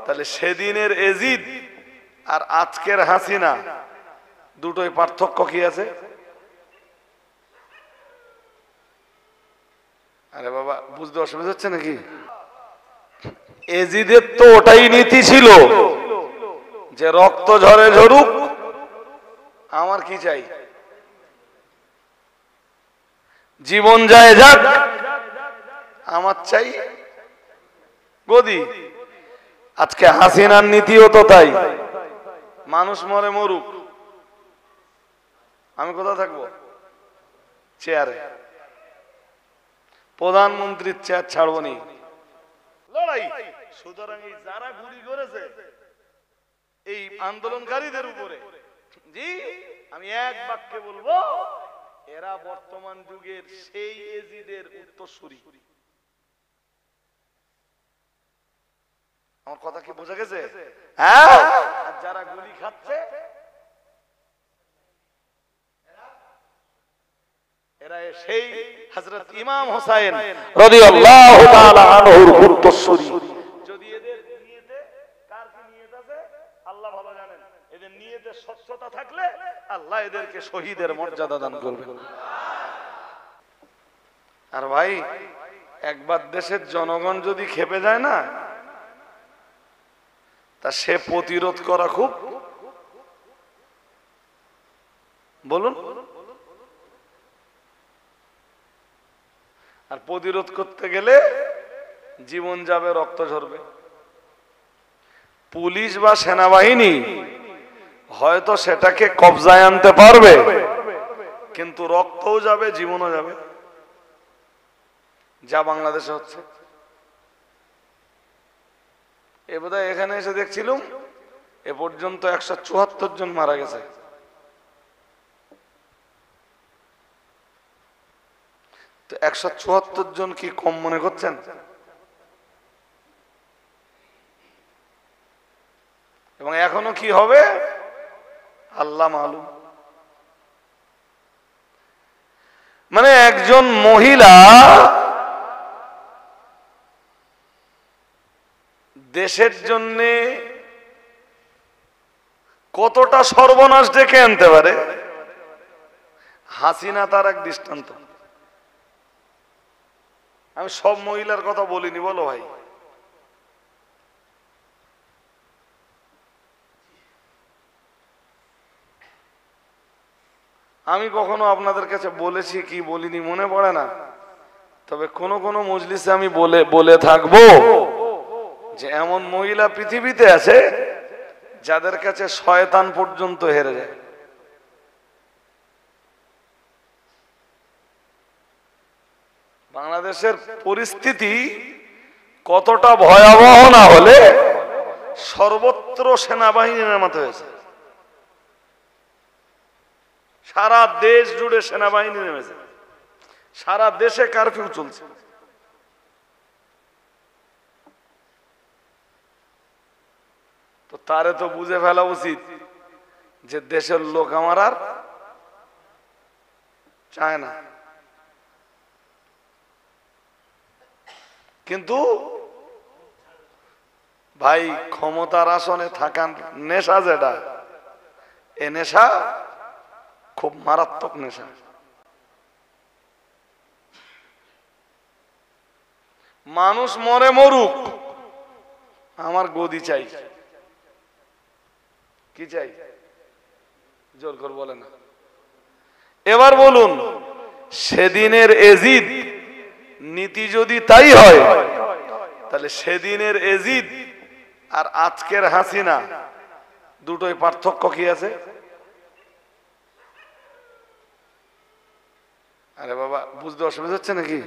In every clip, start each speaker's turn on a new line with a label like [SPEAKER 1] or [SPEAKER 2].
[SPEAKER 1] তাহলে সেদিনের এজিদ আর আজকের হাসিনা দুটোই পার্থক্য কি আছে? আরে বাবা বুঝতে অসুবিধা হচ্ছে নাকি? এজিদের তো ওটাই নীতি ছিল যে রক্ত ঝরে ঝরুক, আমার কি চাই, জীবন যায় যাক, আমার চাই গদি। আজকে হাসিনার নীতিও তো তাই, মানুষ মরে মরুক, আমি কোথায় থাকবো? চেয়ারে। প্রধানমন্ত্রীর চেয়ার ছাড়বো নি, লড়াই। সুতরাং এই যারা গুলি করেছে এই আন্দোলনকারীদের উপরে, জি আমি এক বাক্যে বলবো, এরা বর্তমান যুগের সেই এজিদের উত্তরসূরি। আমার কথা কি বোঝা গেছে? হ্যাঁ। আর যারা গুলি খাচ্ছে এরা সেই হযরত ইমাম হোসেন রাদিয়াল্লাহু তাআলা আনহুর উত্তরসূরি। যদি এদের নিয়তে কার কি নিয়ত আছে আল্লাহ ভালো জানেন, এদের নিয়তে স্বচ্ছতা থাকলে আল্লাহ এদেরকে শহীদের মর্যাদা দান করবেন। আর ভাই একবার দেশের জনগণ যদি খেপে যায় না, তা সে প্রতিরোধ করা খুব, বলুন, আর প্রতিরোধ করতে গেলে জীবন যাবে, রক্ত ঝরবে। পুলিশ বা সেনাবাহিনী হয়তো সেটাকে কবজায় আনতে পারবে, কিন্তু রক্তও যাবে, জীবনও যাবে, যা বাংলাদেশে হচ্ছে। এ বোধহয় এখানে এসে দেখছিলাম এ পর্যন্ত 174 জন মারা গেছে। তো 174 জন কি কম মনে করছেন? এবং এখনো কি হবে আল্লাহ মালুম। মানে একজন মহিলা দেশের জন্য কতটা সর্বনাশ ডেকে আনতে পারে, হাসিনা তার এক দৃষ্টান্ত। আমি সব মহিলার কথা বলিনি, বলো ভাই। আমি কখনো আপনাদের কাছে বলেছি কি বলিনি মনে পড়ে না, তবে কোন কোন মজলিসে আমি বলে থাকবো যে এমন মহিলা পৃথিবীতে আছে যাদের কাছে শয়তান পর্যন্ত হেরে যায়। বাংলাদেশের পরিস্থিতি কতটা ভয়াবহ না হলে সর্বত্র সেনাবাহিনী নামাতে হয়েছে। সারা দেশ জুড়ে সেনাবাহিনী নেমেছে, সারা দেশে কারফিউ চলছে। তো তারে তো বুঝে ফেলা উচিত যে দেশের লোক আমার আর চায় না। কিন্তু ভাই ক্ষমতার আসনে থাকার নেশা যেটা, এ নেশা খুব মারাত্মক নেশা। মানুষ মরে মরুক, আমার গদি চাই। কি চাই? জোর করে বলে না। এবার বলুন, সেদিনের এজিদ নীতি যদি তাই হয়, তাহলে সেদিনের এজিদ আর আজকের হাসিনা দুটোই পার্থক্য কি আছে? আরে বাবা বুঝতে অসুবিধা হচ্ছে নাকি?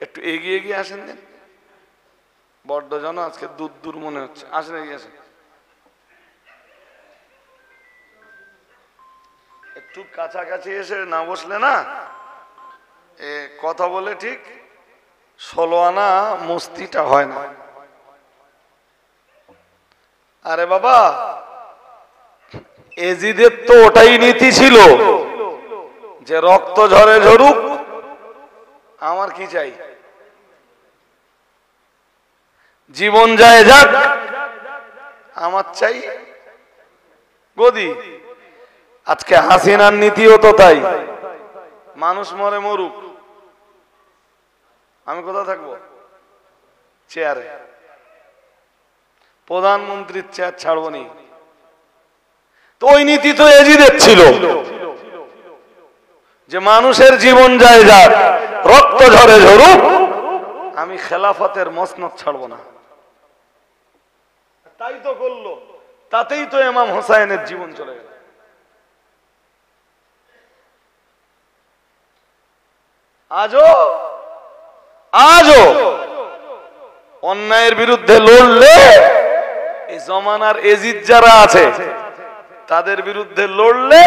[SPEAKER 1] একটু এগিয়ে এগিয়ে আসেন দেন, বড্ড যেন আজকে দূর দূর মনে হচ্ছে। আসেন, এগিয়ে আসেন। একটু কাছাকাছি এসে না বসলে না এ কথা বলে ঠিক 16 আনা মস্তিটা হয় না। আরে বাবা এজিদের তো ওটাই নীতি ছিল যে রক্ত ঝরে ঝরুক, আমার কি চাই, জীবন যায় যাক, আমার চাই গদি। আজকে হাসিনার নীতিও তো তাই, মানুষ মরে মরুক, আমি কোথায় থাকবো? চেয়ারে। প্রধানমন্ত্রীর চেয়ার ছাড়বো নি। তো ওই নীতি তো এজিদের ছিল যে মানুষের জীবন যায় যাক, রক্ত ঝরে ঝরুক, আমি খেলাফতের মসনদ ছাড়বো না। তাই তো করলো, তাতেই তো ইমাম হোসাইনের জীবন চলে গেল। আজও অন্যায়ের বিরুদ্ধে লড়লে এই জমানার এজিদ যারা আছে তাদের বিরুদ্ধে লড়লে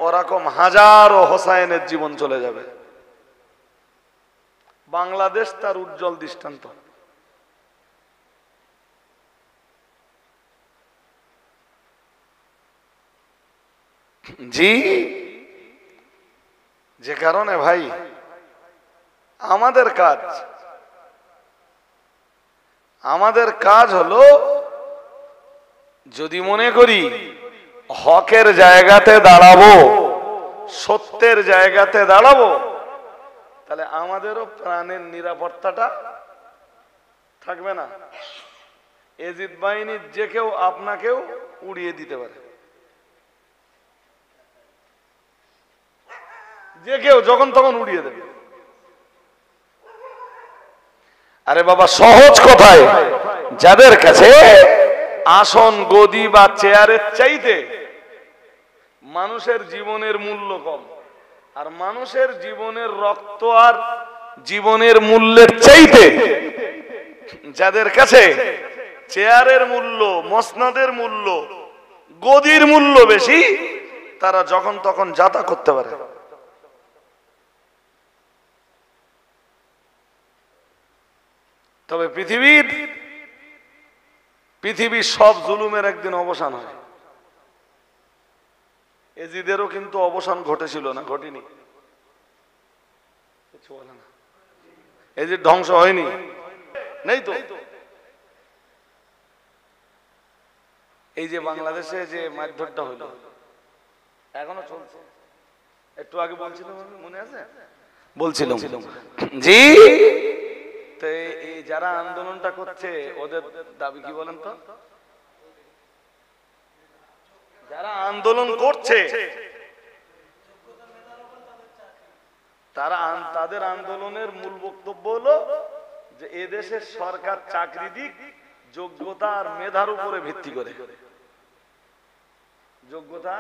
[SPEAKER 1] ওরকম হাজারো হোসাইনের জীবন চলে যাবে। বাংলাদেশ তার উজ্জ্বল দৃষ্টান্ত। জি, যে কারণে ভাই আমাদের কাজ হলো, যদি মনে করি হকের জায়গাতে দাঁড়াবো, সত্যের জায়গাতে দাঁড়াবো, তাহলে আমাদেরও প্রাণের নিরাপত্তাটা থাকবে না। এজিদ বাহিনীর যে কেউ আপনাকেও উড়িয়ে দিতে পারে, যে কেউ যখন তখন উড়িয়ে দেবে। আরে বাবা, সহজ কথায় যাদের কাছে আসন, গদি বা চেয়ারের চাইতে মানুষের জীবনের মূল্য কম, আর মানুষের জীবনের রক্ত আর জীবনের মূল্যের চাইতে যাদের কাছে চেয়ারের মূল্য, মসনদের মূল্য, গদির মূল্য বেশি, তারা যখন তখন যাতা করতে পারে। তবে পৃথিবীর সব জুলুমের একদিন অবসান হয়। এজিদেরও কিন্তু অবসান ঘটেছিল না? ঘটেনি? কিছু বলে না। এজিদ ধ্বংস হয়নি? নেই তো। এই যে বাংলাদেশে যে মারধরটা হইল, এখনো চলছে। একটু আগে বলছিলাম, মনে আছে? বলছিলাম জি। তো এই যারা আন্দোলনটা করছে ওদের দাবি কি বলেন তো? যারা আন্দোলন করছে তাদের আন্দোলনের মূল বক্তব্য হলো যে এদেশের সরকার চাকরি দিক যোগ্যতা আর মেধার উপরে ভিত্তি করে। যোগ্যতা,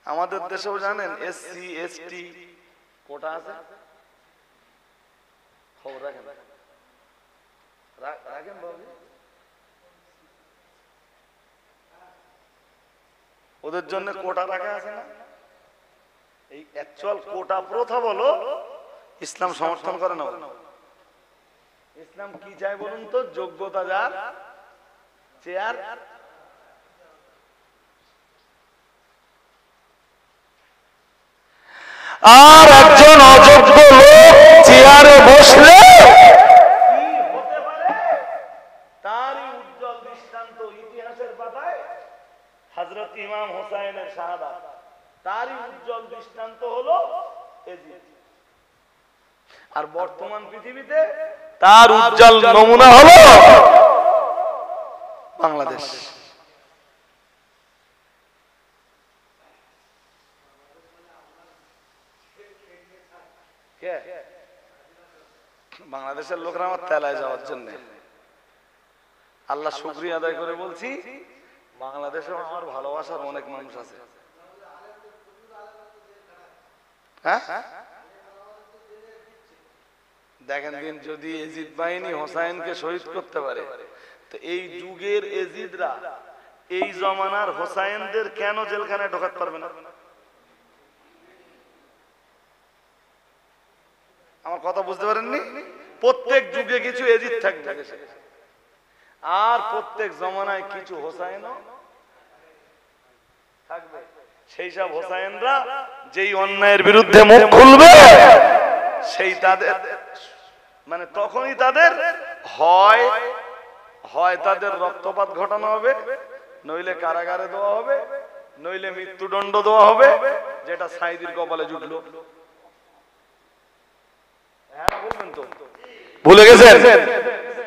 [SPEAKER 1] আমাদের দেশেও জানেন এসসি এসটি কোটা আছে, খবর রাখেন বাবু। ওদের জন্য কোটা রাখা আছে না? এই অ্যাকচুয়াল কোটা প্রথা বলো, ইসলাম সমর্থন করে না। ইসলাম কি চায় বলুন তো? যোগ্যতা যার, চেয়ার। আর একজন অযোগ্য লোক চেয়ারে বসলে কি হতে পারে তারই উজ্জ্বল দৃষ্টান্ত ইতিহাসের পাতায় হযরত ইমাম হোসাইনের শাহাদাত। তারই উজ্জ্বল দৃষ্টান্ত হলো এজিদ। আর বর্তমান পৃথিবীতে তার উজ্জ্বল নমুনা হলো বাংলাদেশ। বাংলাদেশের লোকরা আমার তেলায় যাওয়ার জন্য আল্লাহ শুকরিয়া আদায় করে বলছি, বাংলাদেশে আমার ভালোবাসার অনেক মানুষ আছে। হ্যাঁ, দেখেন দিন যদি এজিদ বাহিনী হোসাইনকে শহীদ করতে পারে, তো এই যুগের এজিদরা এই জমানার হোসাইনদের কেন জেলখানায় ঢোকাতে পারবে না? আমার কথা বুঝতে পারেননি? প্রত্যেক যুগে কিছু এজিদ থাকবে, আর প্রত্যেক জমানায় কিছু হোসাইনও থাকবে। সেই সব হোসাইনরা যেই অন্যায়ের বিরুদ্ধে মুখ খুলবে, সেই তাদের মানে তখনই তাদের হয় হয় তাদের রক্তপাত ঘটানো হবে, নইলে কারাগারে দেওয়া হবে, নইলে মৃত্যুদণ্ড দেওয়া হবে, যেটা সাইদির কপালে জুটলো। হ্যাঁ বলবেন তো, ভুলে গেছেন?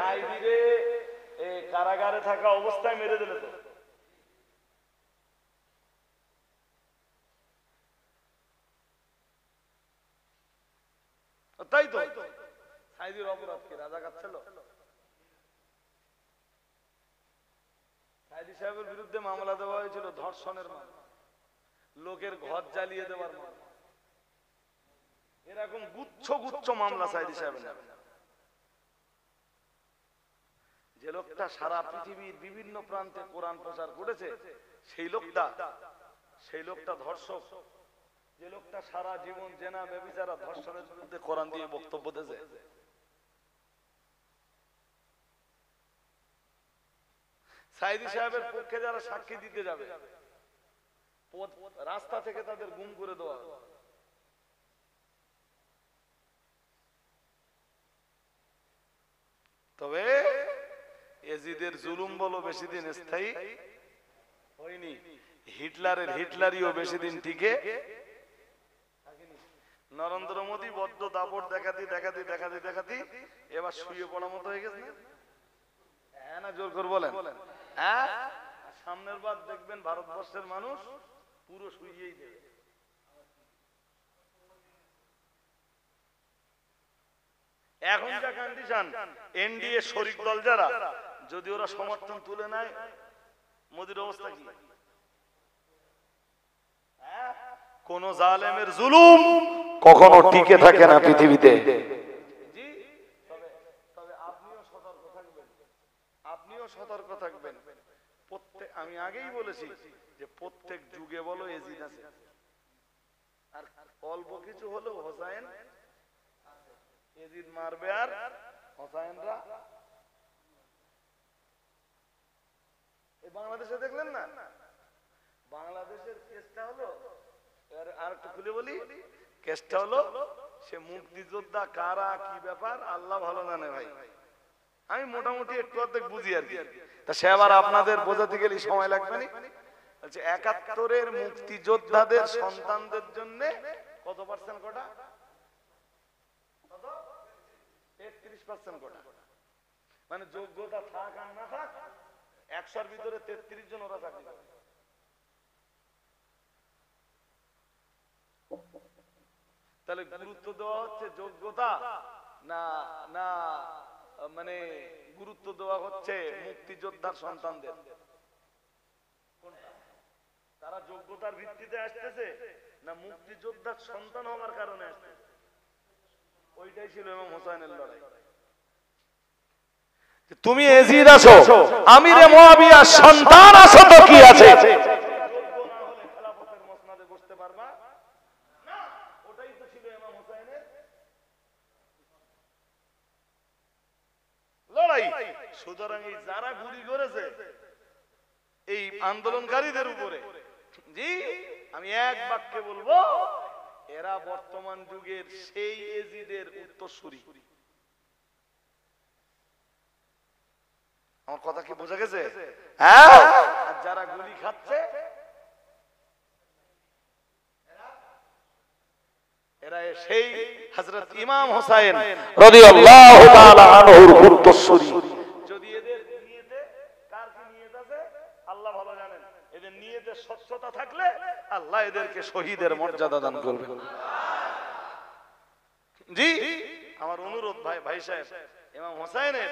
[SPEAKER 1] সাইদিরে কারাগারে থাকা অবস্থায় মেরে দিলে তো। তাই তো, সাইদির অপরাধ কি রাজা কাচ্ছিল? সাইদি সাহেবের বিরুদ্ধে মামলা দেওয়া হয়েছিল ধর্ষণের মামলা, লোকের ঘর জ্বালিয়ে দেওয়ার মামলা, এরকম গুচ্ছ গুচ্ছ মামলা সাইদি সাহেবের নামে। যে লোকটা সারা পৃথিবীর বিভিন্ন প্রান্তে কোরআন প্রচার করেছে, সেই লোকটা ধর্ষক। যে লোকটা সারা জীবন জেনা ব্যভিচার ধর্ষণের বিরুদ্ধে কোরআন দিয়ে বক্তব্য দিয়েছে, সাইদি সাহেবের পক্ষে যারা সাক্ষী দিতে যাবে, রাস্তা থেকে তাদের গুম করে দেওয়া হবে। তবে এজিদের জুলুম বলো বেশি দিন স্থায়ী হয়নি, হিটলারিও বেশি দিন টিকে। নরেন্দ্র মোদী বড্ড দাপট দেখাতি এবার শুয়ে পড়ার মতো হয়ে গেছে। হ্যাঁ না, জোর করে বলেন। হ্যাঁ, সামনের বার দেখবেন ভারতবর্ষের মানুষ পুরো শুয়েই দেবে। এখন যা কন্ডিশন, এনডিএ শরিক দল যারা, যদি ওরা সমর্থন তুলে নেয়, মোদির অবস্থা কি? কোন জালেমের জুলুম কখনো টিকে থাকে না পৃথিবীতে। তবে আপনিও সতর্ক থাকবেন। আমি আগেই বলেছি যে প্রত্যেক যুগে বলো এজিদ আছে, আর অল্প কিছু হলেও হোসাইন এজিদ মারবে, আর হোসাইনরা বাংলাদেশে দেখলেন না, বাংলাদেশের কেসটা হলো, আর একটু খুলে বলি, কেসটা হলো সে মুক্তিযোদ্ধা কারা কি ব্যাপার আল্লাহ ভালো জানে ভাই, আমি মোটামুটি একটু অর্ধেক বুঝি আর কি। তা সে আবার আপনাদের বোঝাতে গেলে সময় লাগবে না। ৭১-এর মুক্তিযোদ্ধাদের সন্তানদের জন্য কত পার্সেন্ট কোটা? 33% কোটা। মানে যোগ্যতা থাক আর না থাক, ১০০-র ভিতরে ৩৩ জন ওরা চাকরি করে। তাহলে গুরুত্ব দেওয়া হচ্ছে যোগ্যতা না না মানে গুরুত্ব দেওয়া হচ্ছে মুক্তিযোদ্ধার সন্তানদের? তারা যোগ্যতার ভিত্তিতে আসতেছে না মুক্তিযোদ্ধার সন্তান হওয়ার কারণে আসতেছে? ওইটাই ছিল ইমাম হোসাইনের লড়াই। তুমি এজিদ আছো, আমিরে মুয়াবিয়ার সন্তান আছো, তো কি আছে? যোগ্য না হলে খেলাফতের মসনদে বসতে পারবা না, ওটাই তো ছিল ইমাম হোসাইনের লড়াই। সুতরাং এই যারা গুলি করেছে এই আন্দোলনকারীদের উপরে, জি আমি এক বাক্যে বলবো, এরা বর্তমান যুগের সেই এজিদের উত্তরসূরি। আমার কথা কি বোঝা গেছে? হ্যাঁ, আর যারা গুলি খাচ্ছে এরা সেই হযরত ইমাম হোসেন রাদিয়াল্লাহু তাআলা আনহুর উত্তরসূরি। যদি এদের নিয়তে, কার কি নিয়ত আছে আল্লাহ ভালো জানেন, এদের নিয়তে স্বচ্ছতা থাকলে আল্লাহ এদেরকে শহীদের মর্যাদা দান করবেন। জি আমার অনুরোধ ভাই সাহেব, ইমাম হোসেনের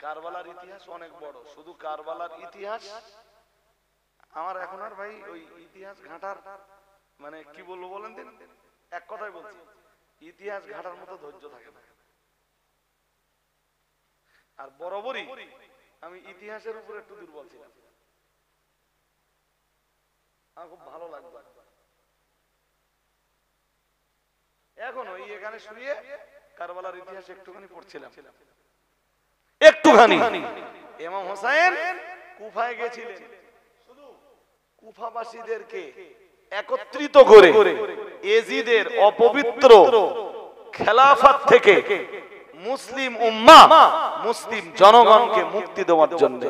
[SPEAKER 1] কারবালার ইতিহাস অনেক বড়। শুধু কারবালার ইতিহাস আমার এখন আর ভাই ওই ইতিহাস ঘাটার মানে কি বলবো বলেন দিন, এক কথাই বলছি, ইতিহাস ঘাটার মতো ধৈর্য থাকে না। আর বরাবরই আমি ইতিহাসের উপর একটু দুর্বল ছিলাম, আমার খুব ভালো লাগবে। এখন ওই এখানে শুয়ে কারবালার ইতিহাস একটুখানি পড়ছিলাম, একটুখানি। ইমাম হোসেন কুফায় গেছিলেন, শুধু কুফাবাসীদেরকে একত্রিত করে এজিদের অপবিত্র খেলাফত থেকে মুসলিম উম্মাহ মুসলিম জনগণকে মুক্তি দেওয়ার জন্য।